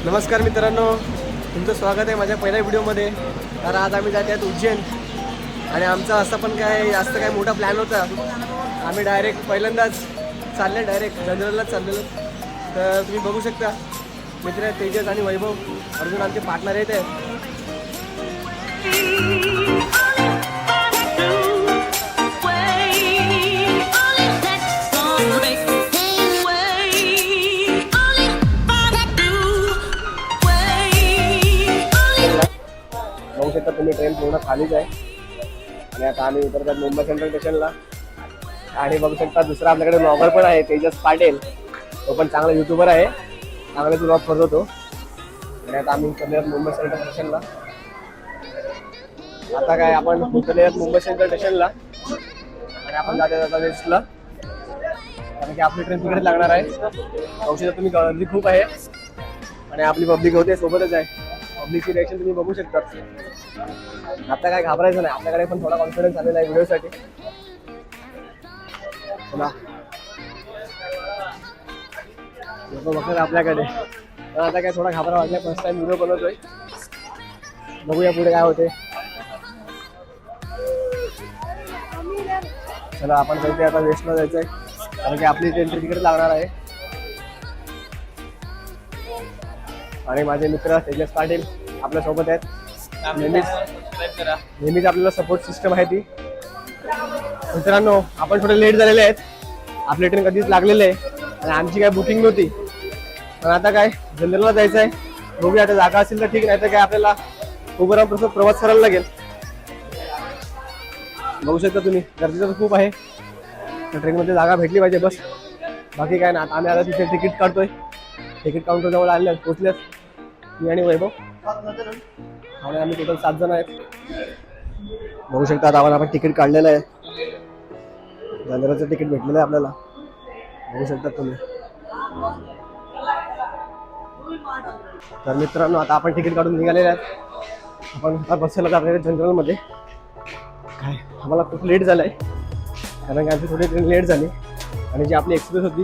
नमस्कार मित्रांनो, तुमचं स्वागत आहे माझ्या पहिल्या व्हिडिओमध्ये. तर आज आम्ही जात आहेत उज्जैन आणि आमचा असं पण काय जास्त काय मोठा प्लॅन होता. आम्ही डायरेक्ट पहिल्यांदाच चालले, डायरेक्ट जनरललाच चाललेलो. तर तुम्ही बघू शकता मित्र तेजस आणि वैभव अर्जुन आमचे पार्टनर आहेत. बघू शकता तुम्ही ट्रेन पूर्ण खालीच आहे आणि आता आम्ही उतरतात मुंबई सेंट्रल स्टेशनला. आणि बघू शकता दुसरा आपल्याकडे ब्लॉगर पण आहे तेजस पाटील. तो पण चांगला युट्यूबर आहे, चांगले ब्लॉग करतो तो. आणि आता आम्ही उतरले मुंबई सेंट्रल स्टेशनला. आता काय आपण उतरले मुंबई सेंट्रल स्टेशनला आणि आपण जाते आता वेस्टला, कारण की आपली ट्रेन तिकडेच लागणार आहे. बघू शकता तुम्ही गर्दी खूप आहे आणि आपली पब्लिक होते सोबतच आहे. पब्लिकची रिएक्शन तुम्ही बघू शकता. आता काय घाबरायचं नाही, आपल्याकडे पण थोडा कॉन्फिडन्स आलेला आहे व्हिडिओसाठी. चला लोक बघतात आपल्याकडे, पण आता काय थोडा घाबरा वाटलाय. फर्स्ट टाइम व्हिडिओ बनवतोय, बघूया पुढे काय होते. चला आपण जायचंय आता वेस्टला जायचंय, कारण की आपली ट्रेन तिकडे लागणार आहे. आणि माझे मित्र तेजस पाटील आपल्या सोबत आहेत. नेहमीच आपल्याला सपोर्ट सिस्टम आहे ती. मित्रांनो आपण थोडे लेट झालेले आहेत, आपली ट्रेन कधीच लागलेली आहे आणि आमची काय बुकिंग नव्हती. पण आता काय जनरलला जायचं आहे, बघूया आता जागा असेल तर ठीक, नाही तर काय आपल्याला उभं प्रवास करायला लागेल. बघू शकता तुम्ही गर्दी तर खूप आहे. तर ट्रेनमध्ये जागा भेटली पाहिजे बस, बाकी काय ना. आम्ही आता तिथे तिकीट काढतोय, तिकीट काउंटर जवळ आले पोचलेत मी आणि वैभव. आणि आम्ही टोटल 7 जण आहेत. बघू शकता आता आपण तिकीट काढलेलं आहे, जनरलचं तिकीट भेटलेलं आहे आपल्याला. बघू शकता तुम्ही. तर मित्रांनो आता आपण तिकीट काढून निघालेले आहेत. आपण आता बसला आपल्याला जनरलमध्ये. काय आम्हाला खूप लेट झालं आहे, कारण की आमची थोडी ट्रेन लेट झाली आणि जी आपली एक्सप्रेस होती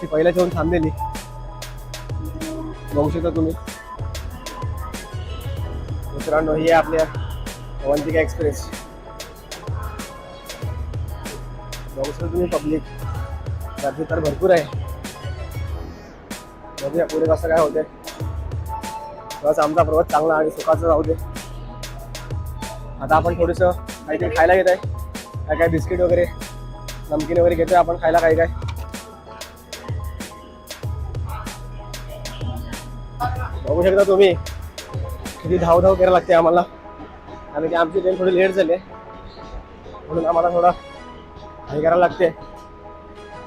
ती पहिल्याच येऊन थांबलेली. बघू शकता तुम्ही मित्रांनो, ही आपल्या अवंतिका एक्सप्रेस. बघू शकता तुम्ही पब्लिक, गर्दी तर भरपूर आहे. बघूया पुढे कसं काय होते. बस आमचा प्रवास चांगला आणि सुखाचा राहू दे. आता आपण थोडंसं काहीतरी खायला घेत आहे, काय बिस्किट वगैरे नमकीन वगैरे घेतोय आपण खायला. काय काय बघू शकता तुम्ही किती धावधाव करायला लागते आम्हाला, कारण की आमची ट्रेन थोडी लेट झाली म्हणून आम्हाला थोडा हे करायला लागते.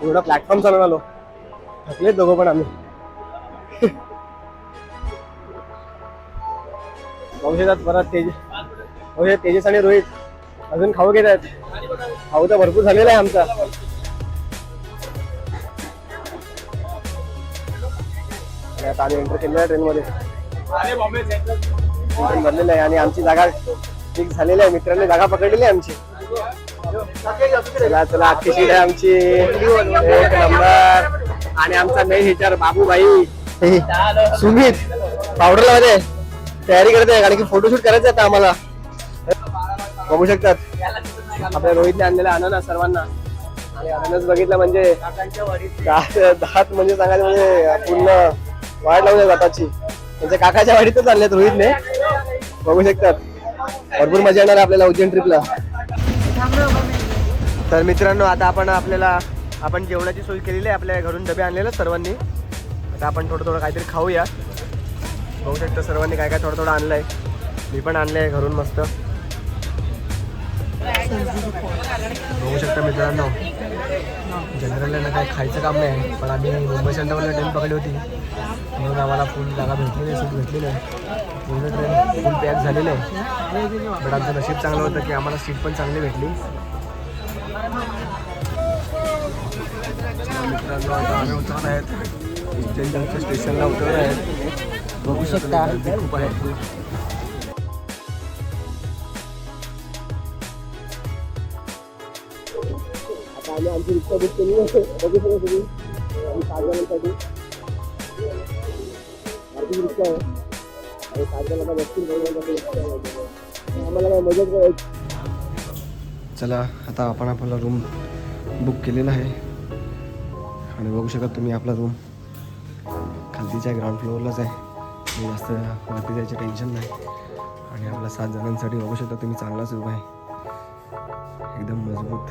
एवढा प्लॅटफॉर्म चालून आलो, थकलेत दोघं पण आम्ही. बघू शकतात परत तेजस आणि रोहित अजून खाऊ घेत आहेत. खाऊ तर भरपूर झालेला आहे आमचा. आता आम्ही एंटर केलेला आहे ट्रेनमध्ये, भरलेलं आहे आणि आमची जागा फिक्स झालेली आहे. मित्रांनी जागा पकडलेली आहे आमची. चला चला आजची सीट आहे आमची, 1 नंबर. आणि आमचा मेन हिटर बाबूभाई सुमित पावडरला मध्ये तयारी करत आहे, कारण की फोटोशूट करायचं आता आम्हाला. बघू शकतात आपल्या रोहितने आणलेला अननस सर्वांना. आणि अननस बघितलं म्हणजे दात म्हणजे सांगायचं म्हणजे पूर्ण वाट लावून जाताची. त्यांच्या काकाच्या वाडीतच चाललेत रोहितने. बघू शकतात भरपूर मजा येणार आपल्याला उज्जैन ट्रिपला. तर मित्रांनो आता आपण जेवणाची सोय केलेली आहे, आपल्या घरून डबे आणलेले सर्वांनी. आता आपण थोडं काहीतरी खाऊया. बघू शकता सर्वांनी काय काय थोडं आणलंय. मी पण आणलंय घरून मस्त. बघू शकता मित्रांनो जनरलला काय खायचं काम नाही, पण आम्ही मुंबई सेंट्रलला ट्रेन पकडली होती म्हणून आम्हाला फुल जागा भेटलेली आहे, सीट भेटलेली आहे. पूर्ण ट्रेन फुल पॅक झालेलं आहे. बट आमचं नशीब चांगलं होतं की आम्हाला सीट पण चांगली भेटली. मित्रांनो आता आम्ही उतरत आहेत उज्जैन जंक्शन स्टेशनला उतरत आहेत. बघू शकता खूप आहे. आता आम्ही आमची रिक्षा बुक केली. बघू शकता तुम्ही आम्ही 5 जणांसाठी मोठी रिक्षा आहे आणि 7 जण आता बसतील आम्हाला काय मदत करायची. चला आता आपण आपला रूम बुक केलेला आहे आणि बघू शकता तुम्ही आपला रूम खालतीच्या ग्राउंड फ्लोअरलाच आहे. जास्त वरती जायचं टेन्शन नाही आणि आपला 7 जणांसाठी बघू शकता तुम्ही चांगलाच रूम आहे एकदम मजबूत.